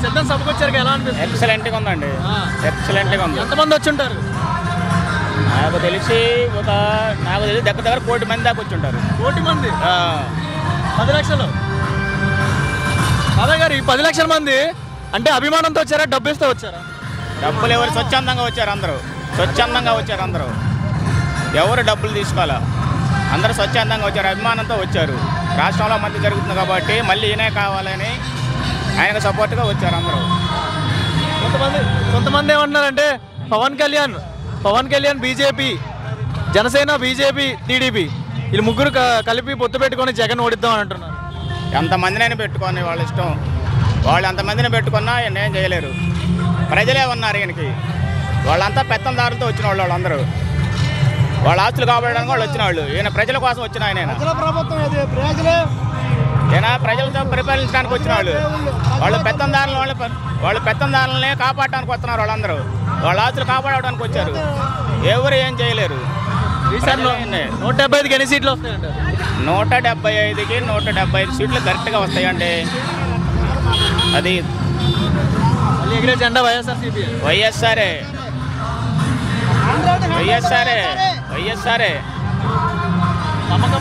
సిద్ధం సభకు వచ్చారు ఎలా అనిపిస్తుంది? ఎక్సలెంట్గా ఉందండి, ఎక్సలెంట్గా ఉంది. ఎంతమంది వచ్చి ఉంటారు? నాకు తెలిసి దగ్గర 1 కోటి మంది దాకా వచ్చి ఉంటారు. 1 కోటి మంది, 10 లక్షలు. బాబాయ్ గారు, ఈ 10 లక్షల మంది అంటే అభిమానంతో వచ్చారా, డబ్బు ఇస్తే వచ్చారా? డబ్బులు ఎవరు స్వచ్ఛందంగా వచ్చారు, అందరూ స్వచ్ఛందంగా వచ్చారు. అందరూ ఎవరు డబ్బులు తీసుకోవాలా, అందరూ స్వచ్ఛందంగా వచ్చారు, అభిమానంతో వచ్చారు. రాష్ట్రంలో మంది జరుగుతుంది కాబట్టి మళ్ళీ ఈయనే కావాలని ఆయనకు సపోర్ట్గా వచ్చారు అందరూ. కొంతమంది ఏమంటున్నారంటే Pawan Kalyan BJP, Janasena BJP, TDP వీళ్ళు ముగ్గురు కలిపి పొత్తు పెట్టుకొని జగన్ ఓడిద్దాం అని అంటున్నారు. ఎంతమందినైనా పెట్టుకొని వాళ్ళ ఇష్టం, వాళ్ళు ఎంతమందిని పెట్టుకున్నా ఏం చేయలేరు. ప్రజలే ఉన్నారు ఈయనకి, వాళ్ళంతా పెత్తందారులతో వచ్చిన వాళ్ళందరూ వాళ్ళ ఆస్తులు కాపాడడానికి వాళ్ళు వచ్చిన వాళ్ళు. ఈయన ప్రజల కోసం వచ్చిన ఆయన, ఈయన ప్రజలతో పరిపాలించడానికి వచ్చిన వాళ్ళు. వాళ్ళు పెత్తందారులనే కాపాడటానికి వస్తున్నారు. వాళ్ళందరూ వాళ్ళ ఆస్తులు కాపాడడానికి వచ్చారు. ఎవరు ఏం చేయలేరు. 175కి ఎన్ని సీట్లు వస్తాయండి? 175కి 175 సీట్లు కరెక్ట్గా వస్తాయండి. అది ఎగిరే జెండా వైఎస్ఆర్సీపీ, వైఎస్ఆర్ఏ.